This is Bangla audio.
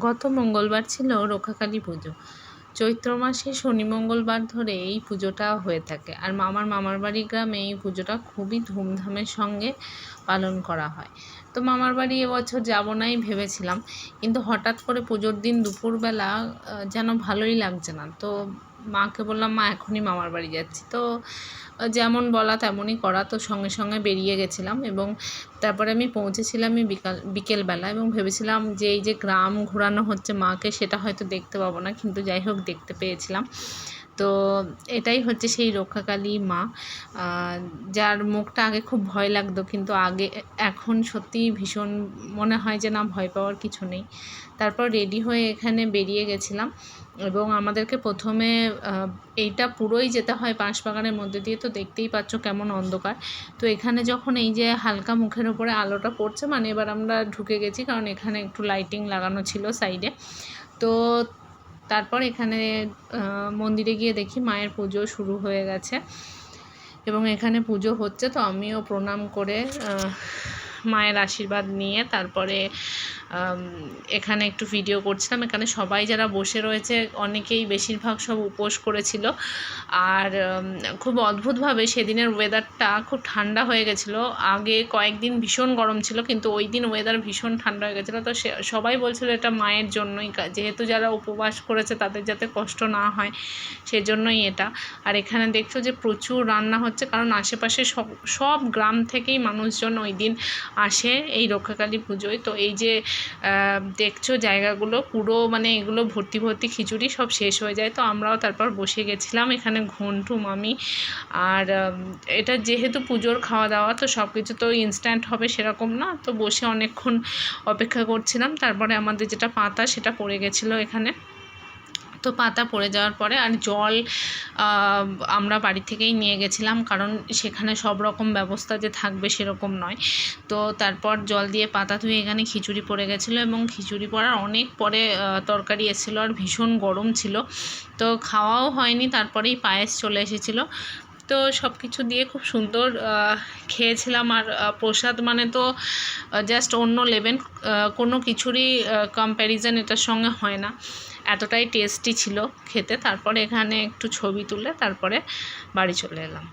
গত মঙ্গলবার ছিল রক্ষাকালী পুজো। চৈত্র মাসে শনি মঙ্গলবার ধরে এই পুজোটা হয়ে থাকে। আর মামার বাড়ি গ্রামে এই পুজোটা খুবই ধুমধামের সঙ্গে পালন করা হয়। তো মামার বাড়ি এবছর যাব নাই ভেবেছিলাম, কিন্তু হঠাৎ করে পুজোর দিন দুপুরবেলা যেন ভালোই লাগছে না। তো মাকে বললাম, মা এখনই মামার বাড়ি যাচ্ছি। তো যেমন বলা তেমনই করা, তো সঙ্গে সঙ্গে বেরিয়ে গেছিলাম এবং তারপরে আমি পৌঁছেছিলামই বিকেলবেলা এবং ভেবেছিলাম যে এই যে গ্রাম ঘোরানো হচ্ছে মাকে, সেটা হয়তো দেখতে পাবো না, কিন্তু যাই হোক দেখতে পেয়েছিলাম। তো এটাই হচ্ছে সেই রক্ষাকালী মা, যার মুখটা আগে খুব ভয় লাগতো, কিন্তু এখন সত্যিই ভীষণ মনে হয় যে না, ভয় পাওয়ার কিছু নেই। তারপর রেডি হয়ে এখানে বেরিয়ে গেছিলাম এবং আমাদেরকে প্রথমে এইটা পুরোই যেতে হয় বাঁশবাগানের মধ্যে দিয়ে। তো দেখতেই পাচ্ছ কেমন অন্ধকার। তো এখানে যখন এই যে হালকা মুখের ওপরে আলোটা পড়ছে, মানে এবার আমরা ঢুকে গেছি, কারণ এখানে একটু লাইটিং লাগানো ছিল সাইডে। তো তারপর এখানে মন্দিরে গিয়ে দেখি মায়ের পুজো শুরু হয়ে গেছে এবং এখানে পুজো হচ্ছে। তো আমিও প্রণাম করে মায়ের আশীর্বাদ নিয়ে তারপরে এখানে একটু ভিডিও করছিলাম। এখানে সবাই যারা বসে রয়েছে অনেকেই, বেশিরভাগ সব উপোস করেছিল। আর খুব অদ্ভুতভাবে সেদিনের ওয়েদারটা খুব ঠান্ডা হয়ে গেছিলো। আগে কয়েকদিন ভীষণ গরম ছিল, কিন্তু ওই দিন ওয়েদার ভীষণ ঠান্ডা হয়ে গেছিলো। তো সবাই বলছিল এটা মায়ের জন্যই, যেহেতু যারা উপবাস করেছে তাদের যাতে কষ্ট না হয় সেজন্যই এটা। আর এখানে দেখছো যে প্রচুর রান্না হচ্ছে, কারণ আশেপাশে সব গ্রাম থেকেই মানুষজন ওই দিন আসে এই রক্ষাকালী পুজোয়। তো এই যে দেখছো জায়গাগুলো পুরো, মানে এগুলো ভর্তি ভর্তি খিচুড়ি, সব শেষ হয়ে যায়। তো আমরাও তারপর বসে গেছিলাম এখানে ঘন্টু, মামি। আর এটা যেহেতু পুজোর খাওয়া দাওয়া, তো সব কিছু তো ইনস্ট্যান্ট হবে সেরকম না। তো বসে অনেকক্ষণ অপেক্ষা করছিলাম। তারপরে আমাদের যেটা পাতা, সেটা পড়ে গেছিলো এখানে। তো পাতা পড়ে যাওয়ার পরে আর জল আমরা বাড়ি থেকেই নিয়ে গেছিলাম, কারণ সেখানে সব রকম ব্যবস্থা যে থাকবে সেরকম নয়। তো তারপর জল দিয়ে পাতা ধুয়ে এখানে খিচুড়ি পড়ে গেছিলো এবং খিচুড়ি পড়ার অনেক পরে তরকারি এসেছিলো আর ভীষণ গরম ছিল। তো খাওয়াও হয়নি, তারপরেই পায়েস চলে এসেছিলো। তো সব কিছু দিয়ে খুব সুন্দর খেয়েছিলাম। আর প্রসাদ মানে তো জাস্ট অন্য লেভেল, কোনো কিছুরই কম্প্যারিজন এটার সঙ্গে হয় না, এতটাই টেস্টি ছিল খেতে। তারপরে এখানে একটু ছবি তুলে তারপরে বাড়ি চলে এলাম।